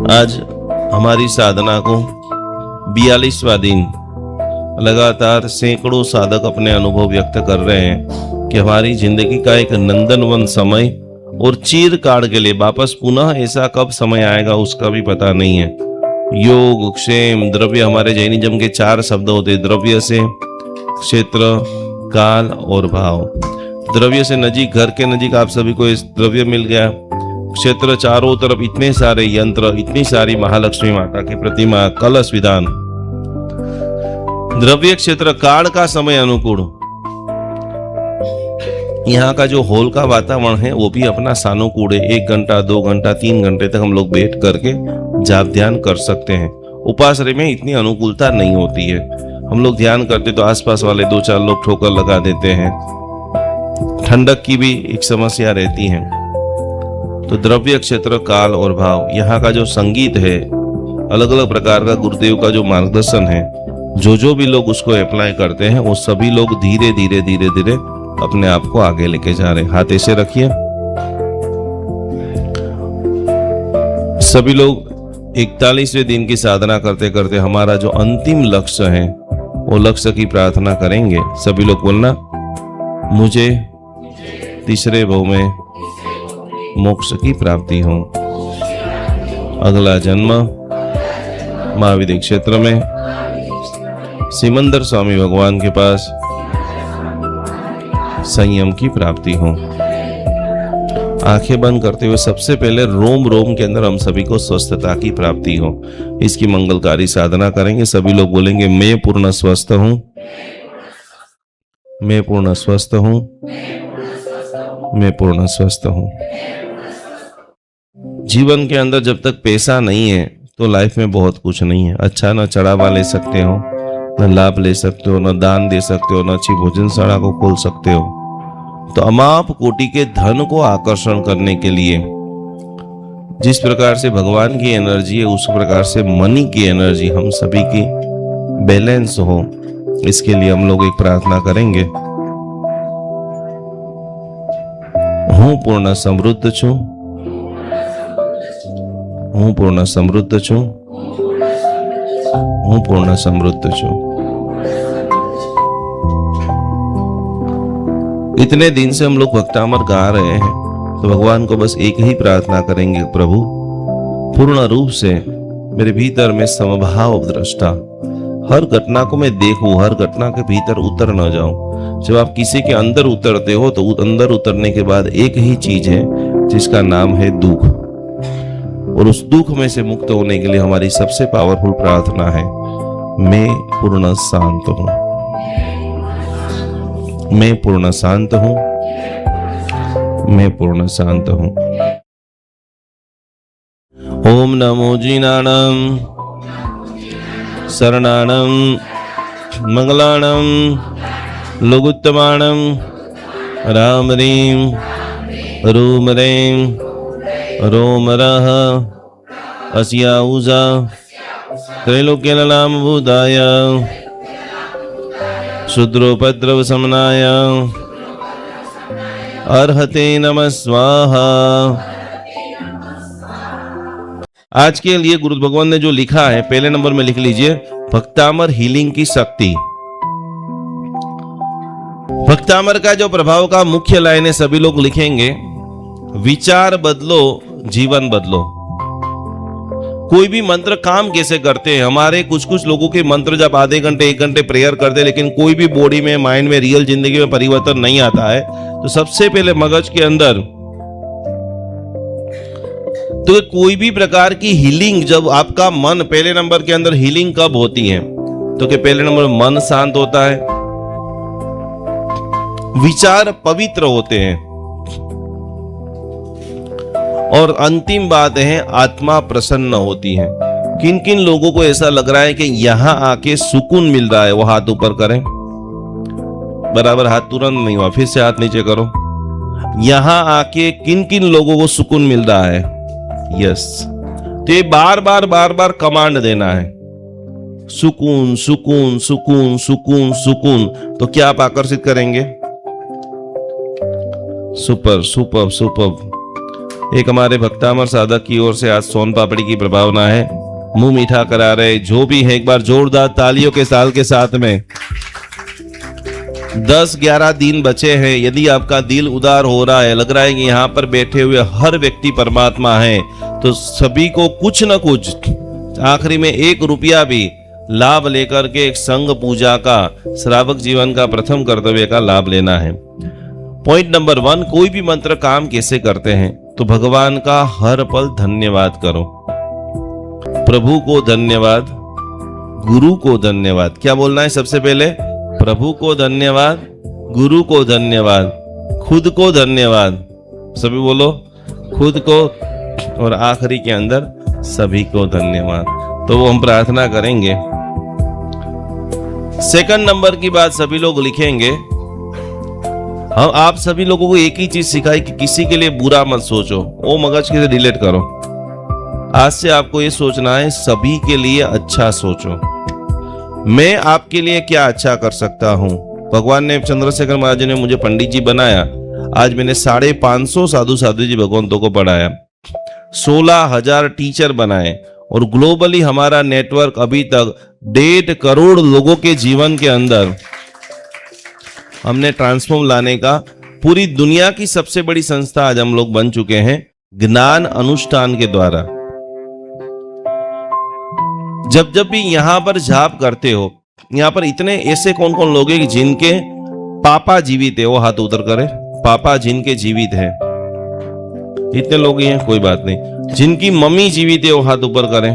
आज हमारी साधना को 42वां दिन, लगातार सैकड़ों साधक अपने अनुभव व्यक्त कर रहे हैं कि हमारी जिंदगी का एक नंदनवन समय और चीरकाल के लिए वापस पुनः ऐसा कब समय आएगा उसका भी पता नहीं है। योग, क्षेम, द्रव्य, हमारे जैनिज्म के 4 शब्द होते। द्रव्य से क्षेत्र, काल और भाव। द्रव्य से नजीक, घर के नजीक आप सभी को इस द्रव्य मिल गया। क्षेत्र, चारों तरफ इतने सारे यंत्र, इतनी सारी महालक्ष्मी माता की प्रतिमा, कलश विधान। द्रव्य क्षेत्र, काल का समय अनुकूल। यहाँ का जो हॉल का वातावरण है वो भी अपना सानुकूल है। 1 घंटा, 2 घंटा, 3 घंटे तक हम लोग बैठ करके जाप ध्यान कर सकते हैं। उपाश्रय में इतनी अनुकूलता नहीं होती है। हम लोग ध्यान करते तो आसपास वाले 2-4 लोग ठोकर लगा देते हैं। ठंडक की भी एक समस्या रहती है। तो द्रव्य, क्षेत्र, काल और भाव, यहाँ का जो संगीत है, अलग अलग प्रकार का गुरुदेव का जो मार्गदर्शन है, जो भी लोग उसको अप्लाई करते हैं वो सभी लोग धीरे धीरे धीरे धीरे अपने आप को आगे लेके जा रहे हैं। हाथ ऐसे रखिए। सभी लोग 41वें दिन की साधना करते करते हमारा जो अंतिम लक्ष्य है वो लक्ष्य की प्रार्थना करेंगे। सभी लोग बोलना, मुझे तीसरे भव में मोक्ष की प्राप्ति हो। अगला जन्म महाविद्य क्षेत्र में सिमंदर स्वामी भगवान के पास संयम की प्राप्ति हो। आंखें बंद करते हुए सबसे पहले रोम रोम के अंदर हम सभी को स्वस्थता की प्राप्ति हो, इसकी मंगलकारी साधना करेंगे। सभी लोग बोलेंगे, मैं पूर्ण स्वस्थ हूं, मैं पूर्ण स्वस्थ हूं, मैं पूर्ण स्वस्थ हूं। जीवन के अंदर जब तक पैसा नहीं है तो लाइफ में बहुत कुछ नहीं है। अच्छा न चढ़ावा ले सकते हो, न लाभ ले सकते हो, न दान दे सकते हो, न अच्छी भोजनशाला को खोल सकते हो। तो अमाप कोटि के धन को आकर्षण करने के लिए जिस प्रकार से भगवान की एनर्जी है उस प्रकार से मनी की एनर्जी हम सभी की बैलेंस हो, इसके लिए हम लोग एक प्रार्थना करेंगे। हूँ पूर्ण समृद्ध छू, हूँ पूर्ण समृद्ध छू, हूँ पूर्ण समृद्ध छू। इतने दिन से हम लोग भक्तामर गा रहे हैं तो भगवान को बस एक ही प्रार्थना करेंगे, प्रभु पूर्ण रूप से मेरे भीतर में समभाव दृष्टा, हर घटना को मैं देखूं, हर घटना के भीतर उतर न जाऊं। जब आप किसी के अंदर उतरते हो तो अंदर उतरने के बाद एक ही चीज है जिसका नाम है दुख, और उस दुख में से मुक्त होने के लिए हमारी सबसे पावरफुल प्रार्थना है, मैं पूर्ण शांत हूं, मैं पूर्ण शांत हूं, मैं पूर्ण शांत हूं। ओम नमो जिनाणं शरणाणं मंगलाणं लघुत्तमाणं राम रीं रूम रीं रोम रः अस्या ऊजा त्रैलोक्यललाम भूताय शूद्रोपद्रव समनाय अर्हते नमः स्वाहा। आज के लिए गुरु भगवान ने जो लिखा है पहले नंबर में लिख लीजिए, भक्तामर हीलिंग की शक्ति। भक्तामर का जो प्रभाव का मुख्य लाइन है सभी लोग लिखेंगे, विचार बदलो जीवन बदलो। कोई भी मंत्र काम कैसे करते हैं? हमारे कुछ लोगों के मंत्र जब आधे घंटे 1 घंटे प्रेयर करते हैं लेकिन कोई भी बॉडी में, माइंड में, रियल जिंदगी में परिवर्तन नहीं आता है। तो सबसे पहले मगज के अंदर तो कोई भी प्रकार की हीलिंग, जब आपका मन पहले नंबर के अंदर हीलिंग कब होती है तो कि पहले नंबर मन शांत होता है, विचार पवित्र होते हैं, और अंतिम बात है आत्मा प्रसन्न होती है। किन किन लोगों को ऐसा लग रहा है कि यहां आके सुकून मिल रहा है वो हाथ ऊपर करें। बराबर हाथ तुरंत नहीं हुआ, फिर से हाथ नीचे करो। यहां आके किन किन लोगों को सुकून मिल रहा है? यस। तो ये बार बार कमांड देना है, सुकून सुकून सुकून सुकून सुकून। तो क्या आप आकर्षित करेंगे? Super super super. एक हमारे भक्तामर साधक की ओर से आज सोन पापड़ी की प्रभावना है। मुंह मीठा करा रहे जो भी है, एक बार जोरदार तालियों के साल के साथ में। 10-11 दिन बचे हैं। यदि आपका दिल उदार हो रहा है, लग रहा है कि यहाँ पर बैठे हुए हर व्यक्ति परमात्मा है, तो सभी को कुछ न कुछ आखिरी में 1 रुपया भी लाभ लेकर के एक संघ पूजा का, श्रावक जीवन का प्रथम कर्तव्य का लाभ लेना है। पॉइंट नंबर 1, कोई भी मंत्र काम कैसे करते हैं? तो भगवान का हर पल धन्यवाद करो। प्रभु को धन्यवाद, गुरु को धन्यवाद। क्या बोलना है सबसे पहले? प्रभु को धन्यवाद, गुरु को धन्यवाद, खुद को धन्यवाद। सभी बोलो, खुद को, और आखिरी के अंदर सभी को धन्यवाद। तो वो हम प्रार्थना करेंगे। सेकंड नंबर की बात सभी लोग लिखेंगे। हम आप सभी लोगों को एक ही चीज सिखाई कि किसी के लिए बुरा मत सोचो, वो मगज के डिलीट करो। आज से आपको ये सोचना है सभी के लिए अच्छा सोचो। मैं आपके लिए क्या अच्छा कर सकता हूं? भगवान ने, चंद्रशेखर महाराज ने मुझे पंडित जी बनाया। आज मैंने 550 साधु जी भगवंतों को पढ़ाया, 16,000 टीचर बनाए, और ग्लोबली हमारा नेटवर्क अभी तक 1.5 करोड़ लोगों के जीवन के अंदर हमने ट्रांसफॉर्म लाने का, पूरी दुनिया की सबसे बड़ी संस्था आज हम लोग बन चुके हैं ज्ञान अनुष्ठान के द्वारा। जब भी यहां पर जाप करते हो, यहां पर इतने ऐसे कौन कौन लोग हैं जिनके पापा जीवित है? वो हाथ उतर करे। पापा जिनके जीवित है, इतने लोग ही हैं, कोई बात नहीं। जिनकी मम्मी जीवित है वो हाथ ऊपर करें,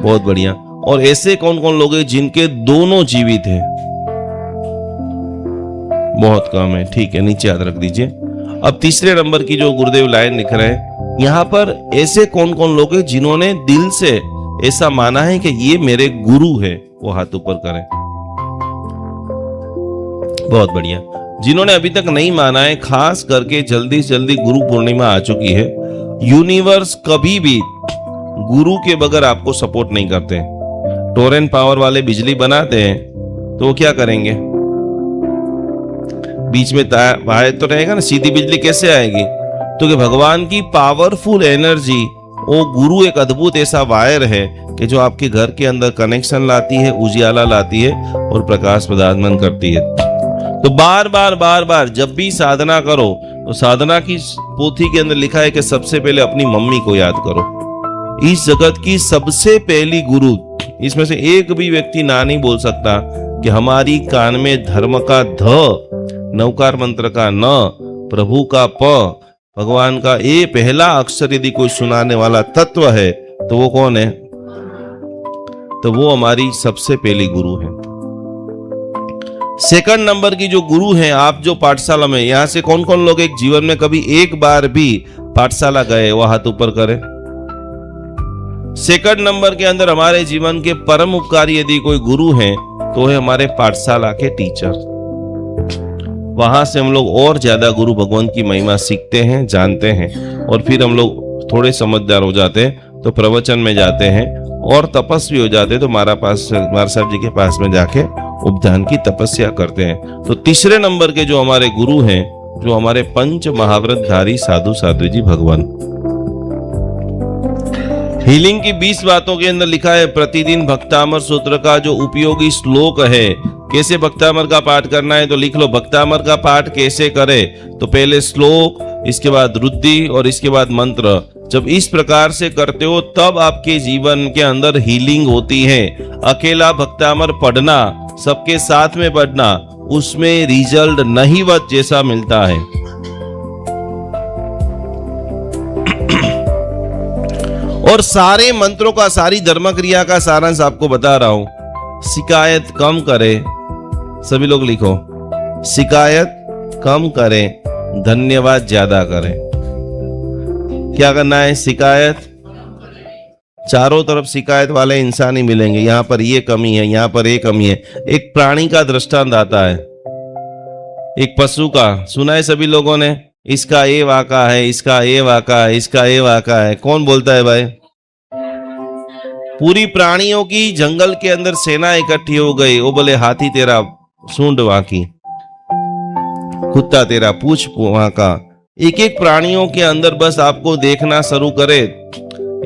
बहुत बढ़िया। और ऐसे कौन कौन लोग हैं जिनके दोनों जीवित है? बहुत कम है, ठीक है, नीचे हाथ रख दीजिए। अब तीसरे नंबर की जो गुरुदेव लाइन लिख रहे हैं, यहां पर ऐसे कौन कौन लोग हैं जिन्होंने दिल से ऐसा माना है कि ये मेरे गुरु है? वो हाथ ऊपर करें, बहुत बढ़िया। जिन्होंने अभी तक नहीं माना है, खास करके जल्दी से जल्दी गुरु पूर्णिमा आ चुकी है। यूनिवर्स कभी भी गुरु के बगैर आपको सपोर्ट नहीं करते। टोरेंट पावर वाले बिजली बनाते हैं तो वो क्या करेंगे? बीच में वायर तो रहेगा ना, सीधी बिजली कैसे आएगी? तो कि भगवान की पावरफुल एनर्जी, वो गुरु एक अद्भुत ऐसा वायर है कि जो आपके घर के अंदर कनेक्शन लाती है, उजियाला लाती है और प्रकाश प्रदान करती है। तो बार बार जब भी साधना करो, तो साधना की पोथी के अंदर लिखा है कि सबसे पहले अपनी मम्मी को याद करो। इस जगत की सबसे पहली गुरु, इसमें से एक भी व्यक्ति ना नहीं बोल सकता कि हमारी कान में धर्म का ध, नवकार मंत्र का न, प्रभु का प, भगवान का ए पहला अक्षर यदि कोई सुनाने वाला तत्व है तो वो कौन है? तो वो हमारी सबसे पहली गुरु है। सेकंड नंबर की जो गुरु हैं, आप जो पाठशाला में, यहां से कौन कौन लोग एक जीवन में कभी एक बार भी पाठशाला गए? वो हाथ ऊपर करें। सेकंड नंबर के अंदर हमारे जीवन के परम उपकारी यदि कोई गुरु हैं तो है हमारे पाठशाला के टीचर। वहां से हम लोग और ज्यादा गुरु भगवान की महिमा सीखते हैं, जानते हैं, और फिर हम लोग थोड़े समझदार हो जाते हैं तो प्रवचन में जाते हैं और तपस्वी हो जाते हैं तो महाराज साहब जी के पास में जाके उपदान की तपस्या करते हैं। तो तीसरे नंबर के जो हमारे गुरु हैं, जो हमारे पंच महाव्रतधारी साधु जी भगवान। हीलिंग की 20 बातों के अंदर लिखा है प्रतिदिन भक्तामर सूत्र का जो उपयोगी श्लोक है। कैसे भक्तामर का पाठ करना है तो लिख लो, भक्तामर का पाठ कैसे करे? तो पहले श्लोक, इसके बाद रुद्धि और इसके बाद मंत्र। जब इस प्रकार से करते हो तब आपके जीवन के अंदर हीलिंग होती है। अकेला भक्तामर पढ़ना, सबके साथ में पढ़ना, उसमें रिजल्ट नहीवत जैसा मिलता है। और सारे मंत्रों का, सारी धर्म क्रिया का सारांश आपको बता रहा हूं। शिकायत कम करे, सभी लोग लिखो, शिकायत कम करें, धन्यवाद ज्यादा करें। क्या करना है? शिकायत, चारों तरफ शिकायत वाले इंसान ही मिलेंगे। यहां पर ये कमी है, यहां पर ये कमी है। एक प्राणी का दृष्टांत आता है, एक पशु का, सुना है सभी लोगों ने? इसका ये वाका है, इसका ये वाका है, इसका ये वाका है। कौन बोलता है भाई? पूरी प्राणियों की जंगल के अंदर सेना इकट्ठी हो गई। वो बोले हाथी तेरा सूंड वाकी, कुत्ता तेरा पूछ वाका, एक एक प्राणियों के अंदर बस आपको देखना शुरू करे,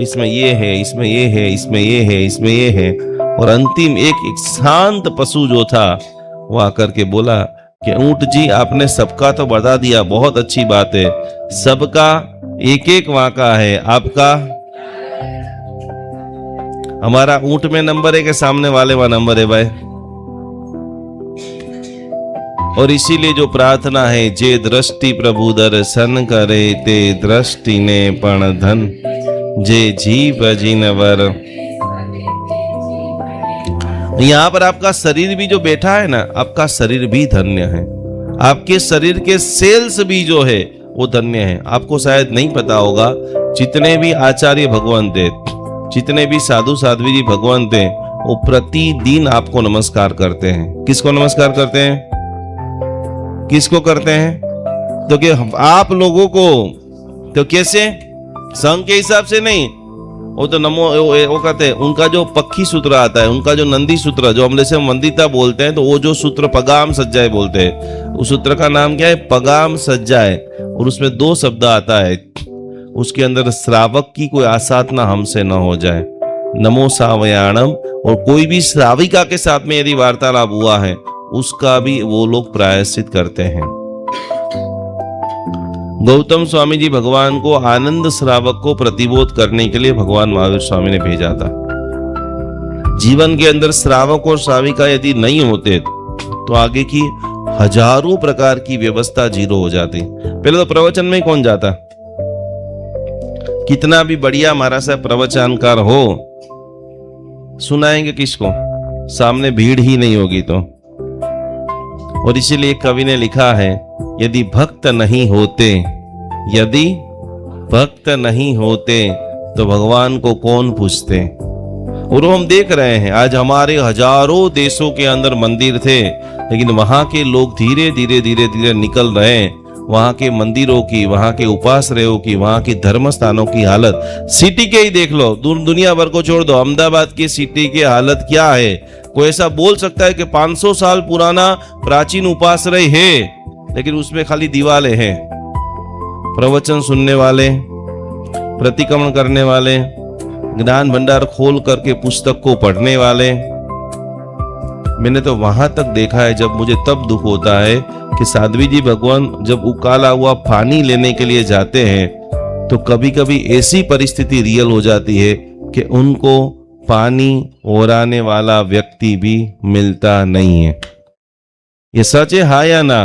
इसमें ये है, इसमें ये है, इसमें ये है, इसमें ये है। और अंतिम एक शांत पशु जो था वो आकर के बोला कि ऊंट जी, आपने सबका तो बता दिया, बहुत अच्छी बात है, सबका एक एक वाका है, आपका हमारा ऊंट में नंबर है कि सामने वाले वहां नंबर है भाई। और इसीलिए जो प्रार्थना है, जे दृष्टि प्रभु दर्शन करे ते दृष्टि ने पण धन, जे जीव जिनवर। यहां पर आपका शरीर भी जो बैठा है ना, आपका शरीर भी धन्य है, आपके शरीर के सेल्स भी जो है वो धन्य है। आपको शायद नहीं पता होगा, जितने भी आचार्य भगवान थे, जितने भी साधु साध्वी जी भगवान थे, वो प्रतिदिन आपको नमस्कार करते हैं। किसको नमस्कार करते हैं? किसको करते हैं? तो कि आप लोगों को, तो कैसे? संघ के हिसाब से नहीं, वो तो नमो वो कहते हैं, उनका जो पक्षी सूत्र आता है, उनका जो नंदी सूत्र, जो हम जैसे वंदिता बोलते हैं, तो वो जो सूत्र पगाम सज्जाए बोलते हैं, उस सूत्र का नाम क्या है? पगाम सज्जाए। और उसमें 2 शब्द आता है, उसके अंदर श्रावक की कोई आसाधना हमसे न हो जाए, नमो सावयाणम। और कोई भी श्राविका के साथ में यदि वार्तालाप हुआ है, उसका भी वो लोग प्रायश्चित करते हैं। गौतम स्वामी जी भगवान को आनंद श्रावक को प्रतिबोध करने के लिए भगवान महावीर स्वामी ने भेजा था। जीवन के अंदर श्रावक और श्राविका यदि नहीं होते तो आगे की हजारों प्रकार की व्यवस्था जीरो हो जाती। पहले तो प्रवचन में कौन जाता? कितना भी बढ़िया हमारा सा प्रवचनकार हो, सुनाएंगे किसको? सामने भीड़ ही नहीं होगी तो। और इसीलिए कवि ने लिखा है, यदि भक्त नहीं होते, यदि भक्त नहीं होते तो भगवान को कौन पूछते। और हम देख रहे हैं, आज हमारे हजारों देशों के अंदर मंदिर थे, लेकिन वहां के लोग धीरे धीरे धीरे धीरे निकल रहे हैं। वहां के मंदिरों की, वहां के उपाश्रयों की, वहां की धर्म स्थानों की हालत, सिटी के ही देख लो, दुनिया भर को छोड़ दो, अहमदाबाद की सिटी की हालत क्या है? कोई ऐसा बोल सकता है कि 500 साल पुराना प्राचीन उपाश्रय है, लेकिन उसमें खाली दीवारें हैं। प्रवचन सुनने वाले, प्रतिक्रमण करने वाले, ज्ञान भंडार खोल करके पुस्तक को पढ़ने वाले, मैंने तो वहां तक देखा है, जब मुझे तब दुख होता है कि साध्वी जी भगवान जब उकाला हुआ पानी लेने के लिए जाते हैं, तो कभी कभी ऐसी परिस्थिति रियल हो जाती है कि उनको पानी ओराने वाला व्यक्ति भी मिलता नहीं है। ये सच है, हाँ या ना?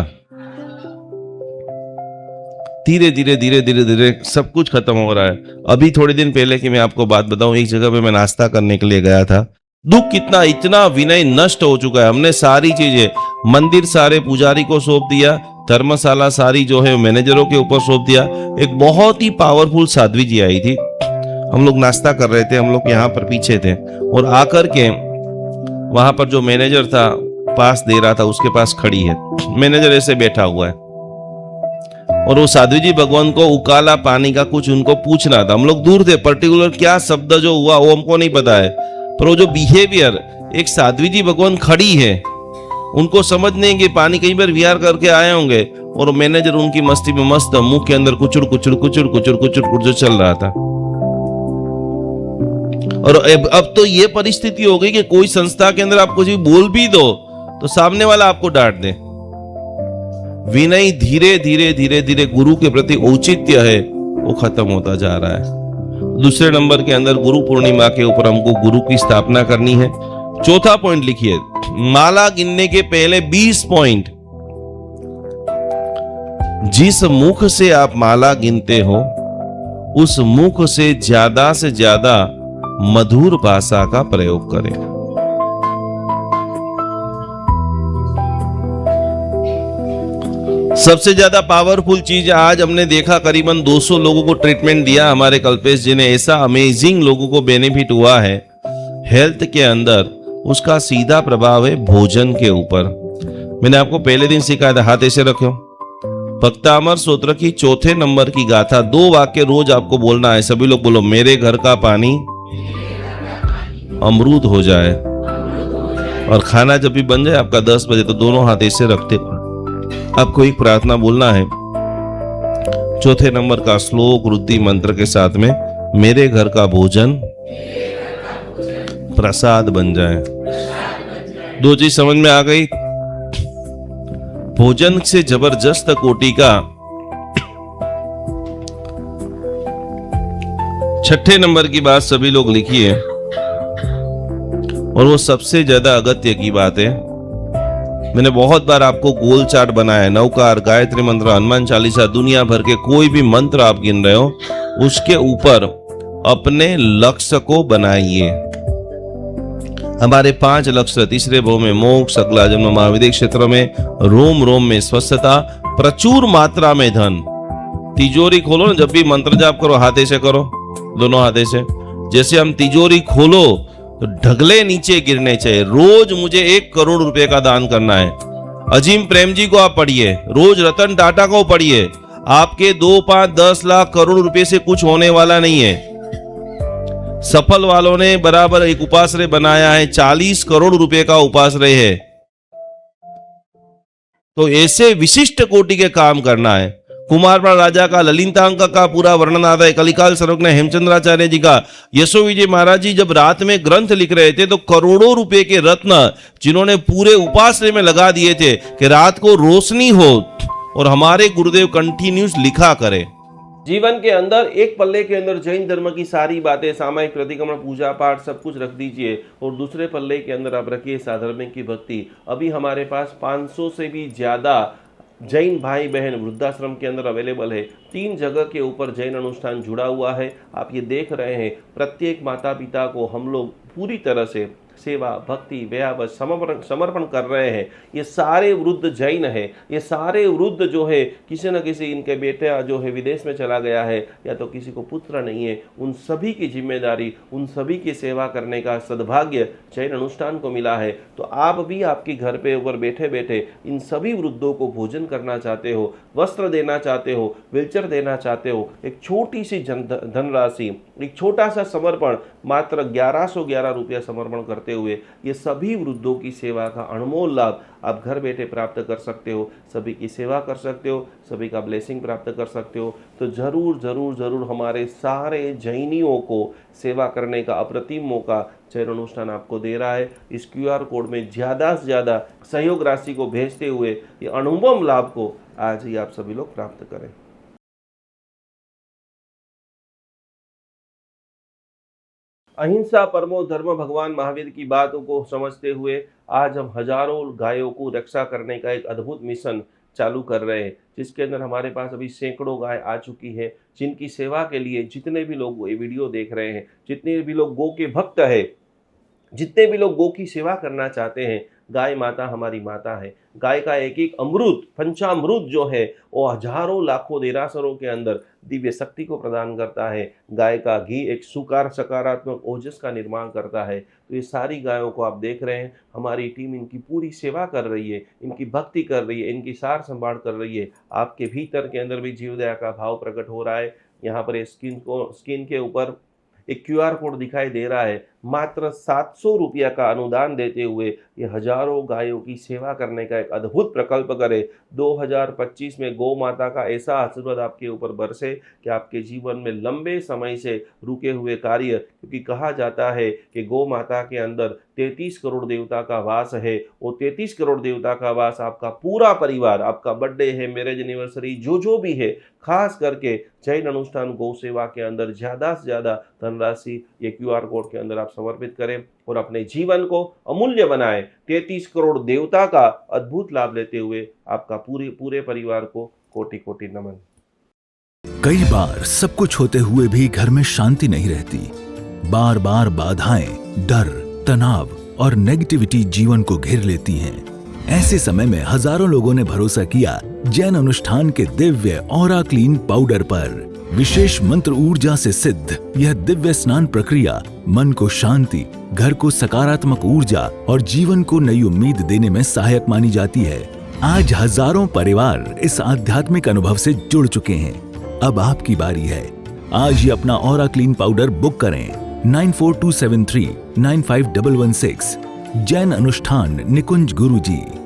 धीरे धीरे धीरे धीरे धीरे सब कुछ खत्म हो रहा है। अभी थोड़े दिन पहले की मैं आपको बात बताऊं, एक जगह पे मैं नाश्ता करने के लिए गया था। दुख कितना, इतना विनय नष्ट हो चुका है। हमने सारी चीजें, मंदिर सारे पुजारी को सौंप दिया, धर्मशाला सारी जो है मैनेजरों के ऊपर सौंप दिया। एक बहुत ही पावरफुल साध्वी जी आई थी, हम लोग नाश्ता कर रहे थे, हम लोग यहाँ पर पीछे थे, और आकर के वहां पर जो मैनेजर था पास दे रहा था, उसके पास खड़ी है। मैनेजर ऐसे बैठा हुआ है और वो साध्वी जी भगवान को उकाला पानी का कुछ उनको पूछना था। हम लोग दूर थे, पर्टिकुलर क्या शब्द जो हुआ वो हमको नहीं पता है, पर वो जो बिहेवियर, एक साध्वी जी भगवान खड़ी है, उनको समझ नहीं कि पानी कई बार विहार करके आए होंगे, और मैनेजर उनकी मस्ती में मस्त मुंह के अंदर कुचुड़ कुचुड़ कुचुड़ कुचुड़ कुचुड़ कुचुड़ चल रहा था। और अब तो ये परिस्थिति हो गई कि कोई संस्था के अंदर आप कुछ भी बोल भी दो तो सामने वाला आपको डांट दे। विनय धीरे धीरे धीरे धीरे गुरु के प्रति औचित्य है वो खत्म होता जा रहा है। दूसरे नंबर के अंदर गुरु पूर्णिमा के ऊपर हमको गुरु की स्थापना करनी है। चौथा पॉइंट लिखिए, माला गिनने के पहले 20 पॉइंट। जिस मुख से आप माला गिनते हो उस मुख से ज्यादा मधुर भाषा का प्रयोग करें। सबसे ज्यादा पावरफुल चीज आज हमने देखा, करीबन 200 लोगों को ट्रीटमेंट दिया हमारे कल्पेश जी ने। ऐसा अमेजिंग लोगों को बेनिफिट हुआ है हेल्थ के अंदर, उसका सीधा प्रभाव है भोजन के ऊपर। मैंने आपको पहले दिन सिखाया था, हाथ ऐसे रखो। भक्तामर स्तोत्र की चौथे नंबर की गाथा, 2 वाक्य रोज आपको बोलना है। सभी लोग बोलो, मेरे घर का पानी अमृत हो जाए। और खाना जब भी बन जाए आपका 10 बजे, तो दोनों हाथ ऐसे रखते आपको एक प्रार्थना बोलना है, चौथे नंबर का श्लोक रुद्धि मंत्र के साथ में, मेरे घर का भोजन प्रसाद बन जाए। दो चीज समझ में आ गई। भोजन से जबरदस्त कोटि का छठे नंबर की बात सभी लोग लिखिए, और वो सबसे ज्यादा अगत्य की बात है। मैंने बहुत बार आपको गोल चार्ट बनाया, नवकार, गायत्री मंत्र, हनुमान चालीसा, दुनिया भर के कोई भी मंत्र आप गिन रहे हो, उसके ऊपर अपने लक्ष्य को बनाइए। हमारे 5 लक्ष्य, तीसरे भाव में मोक्ष, अगला जन्म महाविद्य क्षेत्र में, रोम रोम में स्वस्थता, प्रचुर मात्रा में धन। तिजोरी खोलो ना, जब भी मंत्र जाप करो हाथे से करो, दोनों हाथे से। जैसे हम तिजोरी खोलो तो ढगले नीचे गिरने चाहिए। रोज मुझे 1 करोड़ रुपए का दान करना है। अजीम प्रेम जी को आप पढ़िए, रोज रतन टाटा को पढ़िए। आपके 2, 5, 10 लाख करोड़ रुपए से कुछ होने वाला नहीं है। सफल वालों ने बराबर एक उपाश्रय बनाया है, 40 करोड़ रुपए का उपाश्रय है। तो ऐसे विशिष्ट कोटि के काम करना है। कुमारपाल राजा का ललितांक का पूरा वर्णन आता है। कलिकाल सर्वज्ञ हेमचंद्राचार्य जी का, यशो विजय महाराज जी जब रात में ग्रंथ लिख रहे थे तो करोड़ों रुपए के रत्न जिन्होंने पूरे उपाश्रय में लगा दिए थे कि रात को रोशनी हो, और हमारे गुरुदेव कंटिन्यूस लिखा करे। जीवन के अंदर एक पल्ले के अंदर जैन धर्म की सारी बातें, सामायिक प्रतिक्रमण, पूजा पाठ सब कुछ रख दीजिए, और दूसरे पल्ले के अंदर आप रखिए साधर्मिक की भक्ति। अभी हमारे पास 500 से भी ज्यादा जैन भाई बहन वृद्धाश्रम के अंदर अवेलेबल है। 3 जगह के ऊपर जैन अनुष्ठान जुड़ा हुआ है। आप ये देख रहे हैं, प्रत्येक माता पिता को हम लोग पूरी तरह से सेवा, भक्ति, व्याव समर्पण कर रहे हैं। ये सारे वृद्ध जैन है, ये सारे वृद्ध जो है, किसी न किसी इनके बेटा जो है विदेश में चला गया है, या तो किसी को पुत्र नहीं है, उन सभी की जिम्मेदारी, उन सभी की सेवा करने का सद्भाग्य जैन अनुष्ठान को मिला है। तो आप भी आपके घर पे ऊपर बैठे बैठे इन सभी वृद्धों को भोजन करना चाहते हो, वस्त्र देना चाहते हो, व्हीलचेयर देना चाहते हो, एक छोटी सी धनराशि, एक छोटा सा समर्पण, मात्र 1111 रुपया समर्पण करते हुए ये सभी वृद्धों की सेवा का अनमोल लाभ आप घर बैठे प्राप्त कर सकते हो। सभी की सेवा कर सकते हो, सभी का ब्लेसिंग प्राप्त कर सकते हो। तो जरूर जरूर जरूर हमारे सारे जैनियों को सेवा करने का अप्रतिम मौका जैन अनुष्ठान आपको दे रहा है। इस QR कोड में ज़्यादा से ज़्यादा सहयोग राशि को भेजते हुए ये अनुभव लाभ को आज ही आप सभी लोग प्राप्त करें। अहिंसा परमो धर्म भगवान महावीर की बातों को समझते हुए आज हम हजारों गायों को रक्षा करने का एक अद्भुत मिशन चालू कर रहे हैं, जिसके अंदर हमारे पास अभी सैकड़ों गाय आ चुकी है, जिनकी सेवा के लिए जितने भी लोग ये वीडियो देख रहे हैं, जितने भी लोग गौ के भक्त है, जितने भी लोग गौ की सेवा करना चाहते हैं, गाय माता हमारी माता है। गाय का एक एक अमृत, पंचामृत जो है वो हजारों लाखों देरासरों के अंदर दिव्य शक्ति को प्रदान करता है। गाय का घी एक सकारात्मक ओजस का निर्माण करता है। तो ये सारी गायों को आप देख रहे हैं, हमारी टीम इनकी पूरी सेवा कर रही है, इनकी भक्ति कर रही है, इनकी सार संभाल कर रही है। आपके भीतर के अंदर भी जीव दया का भाव प्रकट हो रहा है। यहाँ पर स्क्रीन के ऊपर एक QR कोड दिखाई दे रहा है। मात्र 700 रुपया का अनुदान देते हुए ये हजारों गायों की सेवा करने का एक अद्भुत प्रकल्प करे। 2025 में गौ माता का ऐसा आशीर्वाद आपके ऊपर बरसे कि आपके जीवन में लंबे समय से रुके हुए कार्य, क्योंकि कहा जाता है कि गौ माता के अंदर 33 करोड़ देवता का वास है। वो 33 करोड़ देवता का वास आपका पूरा परिवार, आपका बर्थडे है, मैरिज एनिवर्सरी, जो भी है, खास करके जैन अनुष्ठान गौ सेवा के अंदर ज़्यादा से ज़्यादा धनराशि ये QR कोड के अंदर आप समर्पित करें और अपने जीवन को अमूल्य बनाएं। 33 करोड़ देवता का अद्भुत लाभ लेते हुए आपका पूरे परिवार को कोटि कोटि नमन। कई बार सब कुछ होते हुए भी घर में शांति नहीं रहती। बार बार बाधाएं, डर, तनाव और नेगेटिविटी जीवन को घेर लेती हैं। ऐसे समय में हजारों लोगों ने भरोसा किया जैन अनुष्ठान के दिव्य ऑरा क्लीन पाउडर पर। विशेष मंत्र ऊर्जा से सिद्ध यह दिव्य स्नान प्रक्रिया मन को शांति, घर को सकारात्मक ऊर्जा और जीवन को नई उम्मीद देने में सहायक मानी जाती है। आज हजारों परिवार इस आध्यात्मिक अनुभव से जुड़ चुके हैं। अब आपकी बारी है। आज ही अपना ऑरा क्लीन पाउडर बुक करें 9427395116। जैन अनुष्ठान निकुंज गुरुजी।